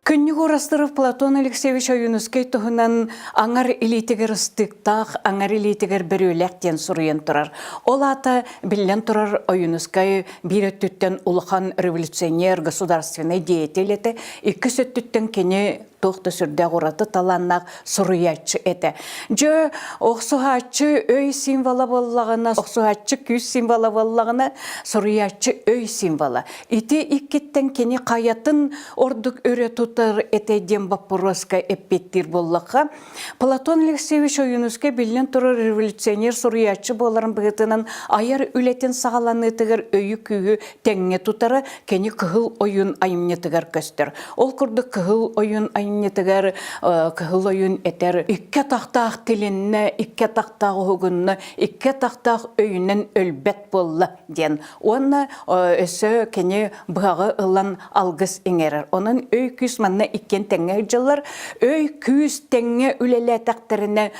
Күннүг урастырып Платон Алексеевич Оюнускай туһунан аңар илитигер ыстыктах, аңар илитигер берүүлектен суруен турар. Ол ата билен турар Оюнускай бир өттүттен улахан революционер, государственный деятель эте, икки сөттүттен кени тоқты сүрдә ғұраты таланнақ сұруятчы әті. Жö оқсуғатчы өй символа боллағына, оқсуғатчы күз символа боллағына сұруятчы өй символа. Ити иккеттен кені қаятын ордық өрі тұтар әтеден баппыроска әппеттер боллаға. Платон Алексеевич Оюнускай білген тұры революционер сұруятчы боларын бұғытынан айар үлетін сағаланытығыр өйі күйі тәңе тұтары кені күхіл ойын айымнетігер көстір. Ол күрді күхіл ойын айымнетігер күхіл ойын әтер икке тақтақ тілінні, икке тақтақ ұғынны, икке тақтақ өйінен өлбет болла ден. Оны өсі кені бұғы ұлан алғыз еңерір. Оның өй күз манна иккен тәңе жылар, өй күз тәңе үлелі тәқтіріне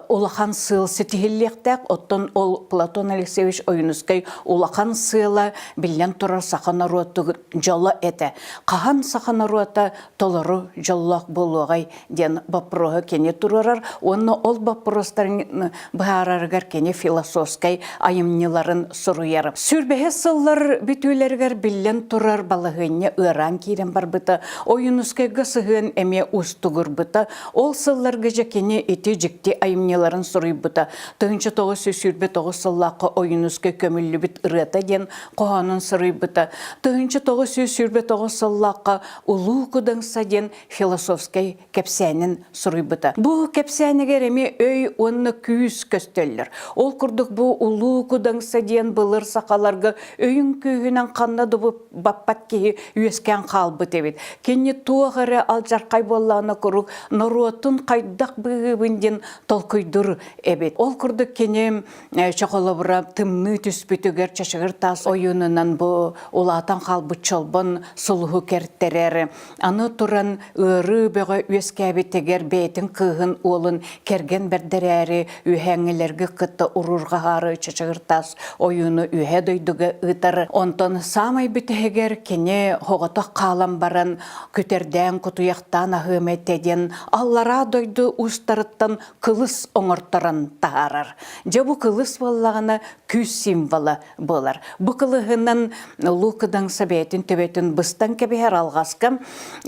улахан сыл сетихиллектәк, оттон ол Платон Алексеевич Оюнускай улахан сыла білен тұрар сақанаруаты жолы әті. Қахан сақанаруаты толыру жоллақ болуғай ден бапроғы кене тұрарар. Оны ол бапростарын бұғарарғар кене философскай айымнеларын сұруяр. Сүрбеге сыллар бүтілергер білен тұрар балығыне ұран кейрен бар бұта. Оюнускайға сығын әме ұстығыр бұта. Ол сылларға жекене еті жікте айымнеларын сұруй бұта. Тұғыншы тоғы сүрбе тоғы сыллақы Оюнускай көмілі біт ұрата ден қоғанын сұруй бұта. Тұғыншы тоғы сүрбе тоғы сыллақы ұлу күдіңса ден философскай кәпсәнін сұруй бұта. Бұл кәпсәнігер әме өй оны күйіз көстелдер. Ол күрдік бұл ұлу күдіңса ден бұлыр сақаларға өйін күйінен қанна дұбы баппат кейі үйескен қалбы тевет. Кені туағыры алжарқай боллағына күрік наруатын қайдақ бұғыбынден толкүйдір әбет. Ол күрдік кені шақылыбыра тымны түспетігер чашығыр тас ойынынан бұл олатан қалбы чолбын сұлығы кәрттерері. Аны тұран ұры бөғі өскәбеттегер бәйтін қығын олын керген бәрдерәрі үйәңілергі қытты ұрырға ары чашығыр тас ойыны үйә дөйдігі ұтары. Онтан самай бітігер кені хоғыты қалам баран көтерден құтуяқтан ағыметтеден аллара дөйді ұстарыттан қылыс оңыртырын тағарар. Жабу қылыс болағына күз символы болар. Бұл қылығынан лұқыдан сәбетін төбетін бұстан кәбігер алғасқым.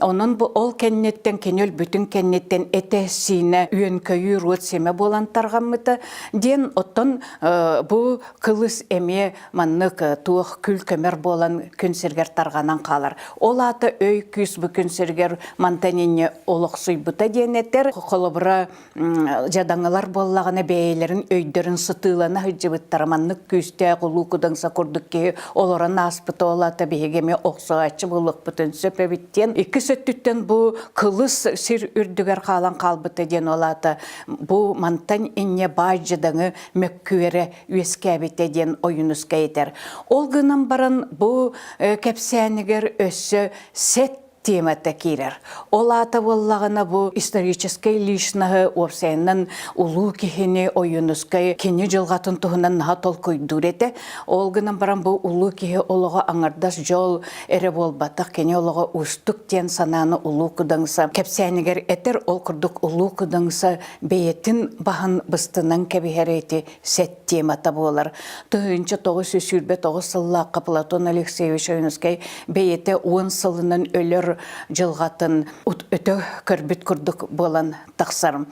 Onun bu ol kennetten kenöl bütün kennetten etesine üyen köyü ruot seme bolan targamıta den otton bu kılыс eme manlık tuğ kül kömer bolan künserger targanan kalar. Ol ata öy küs bu künserger mantanine oluqsuy buta denetler kolobra jadаңалар bollagına beylerin öyderin sıtılana hıcıbıttar manlık küste qulukudan sakurduk ki oloran aspıta olata behegeme oqsuğaçı buluk bütün söpebitten iki söttütten bu kılыс sir ürdüger kalan kalbıta den olata bu mantan inne bajıdаңы mökküvere üeskabite den Oюнускай eder. Olgınan baran bu kepseniger össü set темата кирер. Олата боллағына бұл историческай лишнағы орсайынан улу кихіне Оюнускай кені жылғатын тұғынан наға толкой дүреті. Олғынан баран бұл улу кихе олыға аңырдас жол әрі болбатық кені олыға ұстық тен сананы улу күдіңсі. Кепсәнігер әтер ол күрдік улу күдіңсі бейетін бағын бұстынан кәбігереті сет темата болар. Тұғыншы тоғы сүрбе тоғы сыллаққа Платон Алексеевич Оюнускай бейеті 10 сылынан өлір жылғатын өті көрбіт күрдік болан тақсарым.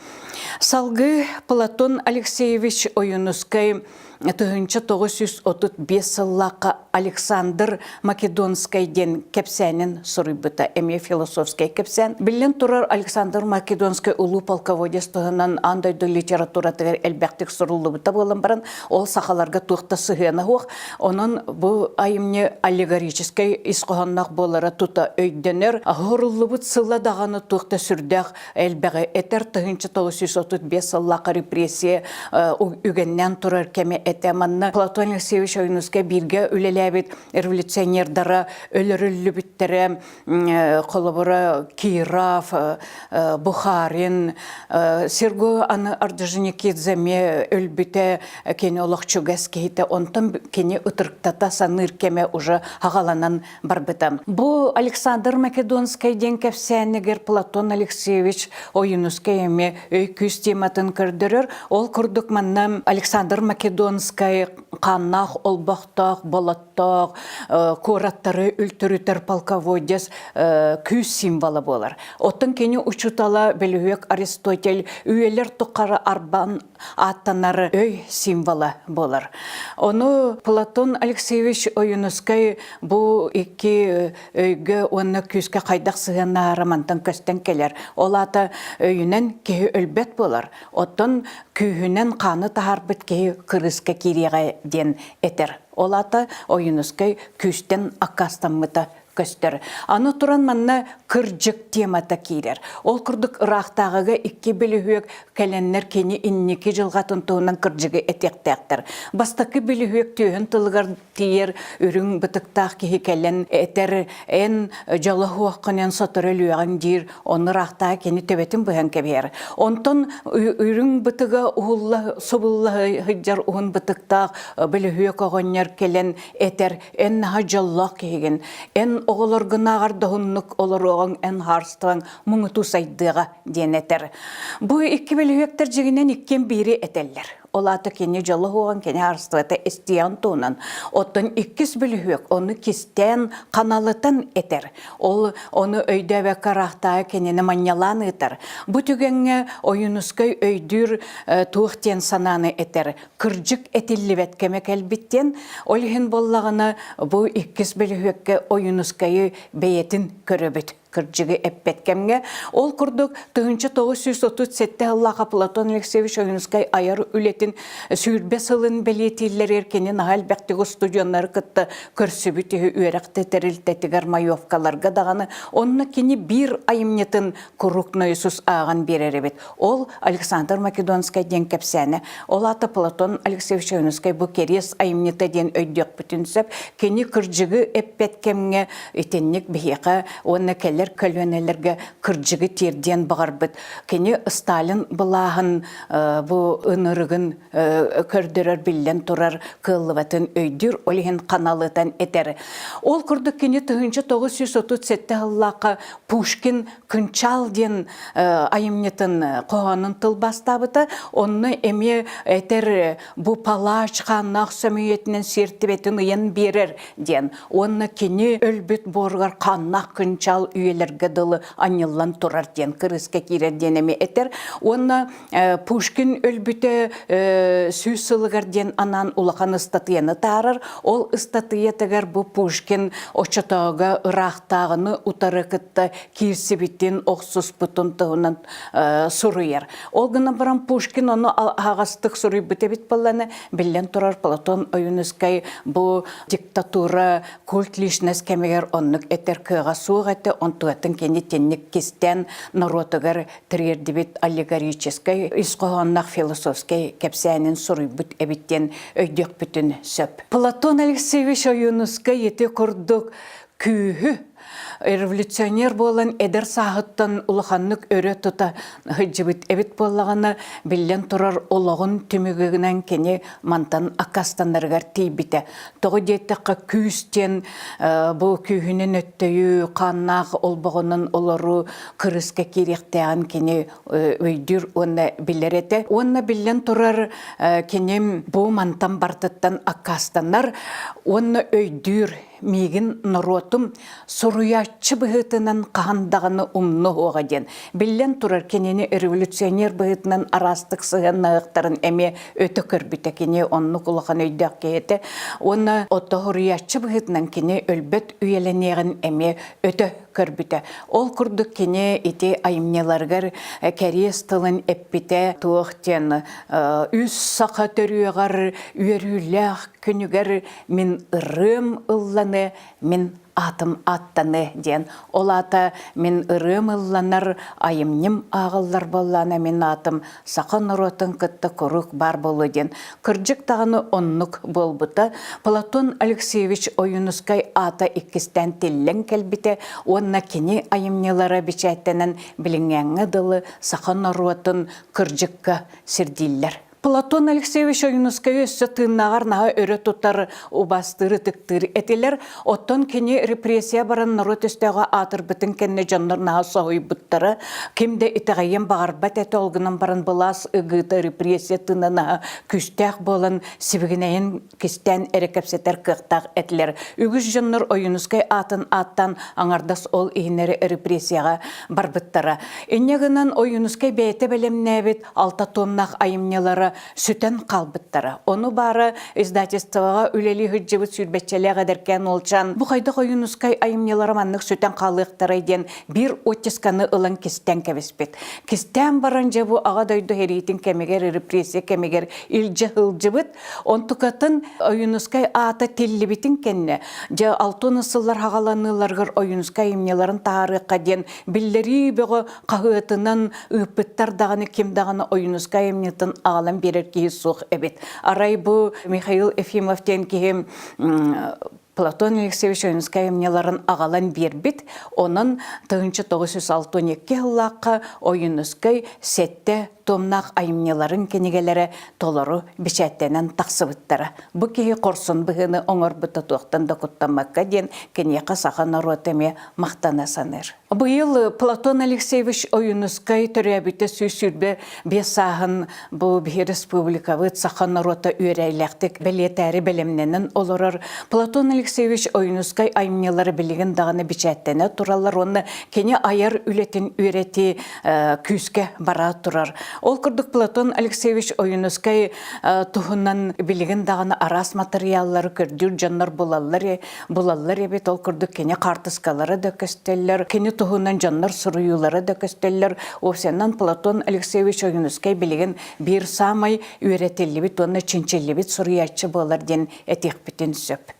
Салғы Платон Алексеевич Оюнускай Тұғыншы 935 сыллаққа Александр Македонскай ден кепсәнін сұрый бұта, әме философскай кепсән. Білін тұрар Александр Македонскай ұлы полководец тұғынан андайды литературатығыр әлбәқтік сұрылы бұта болын баран, ол сақаларға тұқты сығыны оқ. Оның бұл айымне аллегорическай исқоғаннақ болары тұта өйденер, ғырылы бұт сылладаған аны тухта сүрдәк әлбәгә этер 1935 сыллакы репрессия үгеннән турар кеме этеманны Платон Алексеевич Оюнуска бирге үлеләбит революционердара өлөрүллү биттере колобора Киров, Бухарин, Серго аны Орджоникидземе өлбүтә кене олохчугас кейте онтон кене утырктата саныр кеме уже хагаланан барбыта. Бу Александр Македонский ден кепсәнегер Платон Алексеевич Оюнуска эме өйкүс тематын көрдөрөр. Ол курдук манна Александр Македонский каннах олбактак, болаттак, кораттары үлтүрүтер полководец күс символы болар. Оттон кене учутала белүек Аристотель үйелер тукары арбан аттанары өй символы болар. Оны Платон Алексеевич Оюнуска бу икки өйгө оны күскө кайдак сыгына романтан көстен келер. Ол ата өйүнен кеһи өлбөт болар. Оттон күйүнен каны тахарбыт кеһи кырыска кирига ден этер. Ол ата Оюнуска күстен аккастанмыта көстер. Аны туран манна кыржык темата кирер. Ол курдук Ирактагыга икки билүек каленнер кени инники жылгатын туунан кыржыгы этектектер. Бастакы билүек түйөн тылгар тиер үрүң бытыктак ки кален этер эн жалаху акканен сатырылуган дир оны Иракта кени төбетин быхан кебер. Онтон үрүң бытыга улла собулла хыжар уун бытыктак билүек огоннер келен этер эн хажаллак кеген эн оғылар гынағар дұғынлық олар оғын ән харстығын мұңыту сайдыға денетер. Бұл екі білуектер жігінен ikкен бири этеллер. Олаты кені жалы оған кені харстығыты істиян туынан. Оттын иккіс білуек оны кистен қаналытын этер. Ол оны өйдәве қарақтағы кенені маньялан етер. Бұл түгенге Оюнускай өйдүр туықтен сананы этер. Кыржык этиллі бәткеме кәлбіттен олығын боллағына бұл иккіс білуекке Оюнускайы бейетін көрөбіт. Кыржыгы эппеткемге. Ол курдук 1937 Аллаха Платон Алексеевич Оюнускай айар үлетін сүйірбе сылын белетейлер еркенен ағал бәқтігі студионлары кытты көрсібіті үйеректі тәрілтетігер майовкаларға дағаны. Онына кені бір айымнетін күрікні Иисус ағын берер бет. Ол Александр Македонский ден кәпсәні. Ол аты Платон Алексеевич Оюнускай бұ керес айымнеті ден өйдек бүтінсіп, кені кыржыгы эппеткемге етеннік бейеқа оны кәлі көлөнелерге кыржыгы терден бағарбыт. Кені Сталин бұлағын бұ ынырығын көрдірер білден тұрар кылыватын өйдір олығын қаналытан етері. Ол күрдік кені 1937 Аллақа Пушкин күнчал ден айымнетін қоғанын тыл бастабыты. Оны әме әтер бұ палач қаннақ сөмейетінен сертібетін ұйын берер ден. Оны кені өлбіт борғар қаннақ күнчал үйелерге дылы анылан тұрар ден, кырысқа кирер денеме етер. Оны Пушкин өлбіті сүйсілігер ден анан улақан ыстатыяны тарар. Ол ыстатыятығар бұ Пушкин очатауға Ирақтағыны утары кітті кирсі біттен оқсыз бұтын тұғынан сұрыйыр. Ол ғына баран Пушкин оны ағастық сұрый біте бит баланы білен тұрар Платон Оюнускай бұ диктатура культ лишнес кемегер оннық етер кыға суық әті онтуғатын кені теннік кестен народығыр тірердібет аллегорическай исқоғаннақ философскай кәпсәнін сұрый бұт әбіттен өйдек бүтін сөп. Платон Алексеевич Оюнускай еті құрдық күйі революционер болан эдер сағыттан улаханнык өрі тұта хыджыбыт эбит болағаны білен тұрар олағын түмігігінен кені мантан акастандарғар тейбіті. Тоғы дейттіққа күйістен бұл күйінен өттейі қаннақ олбағының олару кырысқа керектеған кені өйдір оны білер еті. Оны білен тұрар кені бұл мантан бартыттан акастандар оны өйдір мегін нұротым сұруячы бұғытынан қағандағыны ұмны оға ден. Білен тұрар кенені революционер бұғытынан арастық сығын нағықтарын әме өті көрбіті кене онны құлаған өйдіқ кейеті. Оны оты ғұриячы бұғытынан кене өлбет үйеленеғін әме өті көрбіті. Ол күрдік кене еті айымнеларғар кәрес тылын әппіті туықтен үз сақа төріғар үйеріләқ күнігер мен ұрым ұлланы, мен атым аттаны ден. Ол ата мен ырымылланар айымнем ағыллар боллана мен атым сақан ұротын кытты құруқ бар болу ден. Кырджык тағыны оннук болбыта. Платон Алексеевич Оюнускай ата иккістен теллен келбіте, онна кені айымнелары бичәттенен білінгенгі дылы сақан ұротын кырджыкка сирдиллер. Платон Алексеевич Оюнускай өссі тыыннағар наға өрі тұттар убастыры тіктір етелер, оттон кені репрессия баран нұры төстеға атыр бітін кенне жаннар наға соғый бұттары, кемде итағайын бағарбат әті олғынан баран бұлас ұғыты репрессия тыынна күстәқ болын сивігінейін кестен әрекепсетер қықтақ әтілер. Үгіз жаннар Оюнускай атын аттан аңардас ол иінері репрессияға бар бұттары. Енегінен Оюнускай бәйті бәлемнәбет алта томнақ айымнелары сүтен қалбыттары. Оны бары издательствоға үлелі хүджібіт сүрбетчелеға дәркен олчан. Бұқайды Оюнускай айымнелары маннық сүтен қалықтары ден бір оттисканы ылын кестен кәвеспет. Кестен баран жабу аға дойды херейтін кәмегер, репрессия кәмегер илжі хылжыбыт. Онтықатын Оюнускай ата теллібітін кәнне. Жа алтын ысылар хағаланыларғыр Оюнускай айымнеларын тағарыққа ден білдері бөгі қағытынан үппіттар дағаны кем дағаны Оюнускай айымнетін ағалан берер кейі соқ әбет. Арай бұл Михаил Ефимовтен кейім Платон Алексеевич Оюнускай айымнеларын ағалан бербет. Оның 1962 ғылаққа Оюнускай сәтті томнақ айымнеларын кенегелері толыру бичәттенен тақсыбыттары. Бұ кейі қорсын бұғыны оңыр бұты туқтан да құттамаққа ден кенеқа сақан аротеме мақтана саныр. Бұйыл Платон Алексеевич Оюнускай түрәбіті сүйсүрбе бесағын бұл бір республикавы сақан арота үйрейләқтік бәлетәрі бәлемненін олырыр. Платон Алексеевич Оюнускай айымнелары білеген дағыны бичәттені туралар, оны кене аяр үлетін үйреті күске бара тұрар. Ол күрдік Платон Алексеевич Оюнускай тұхынан білеген дағаны арас материаллары көрдір жаннар болалар ебет. Ол күрдік кене қартыскалары да көстеллер, кене тұхынан жаннар сұруюлары да көстеллер. Осеннан Платон Алексеевич Оюнускай білеген бір самай үйретелі бет, оны чинчелі бет сұруячы болар ден әтек бітін сөп.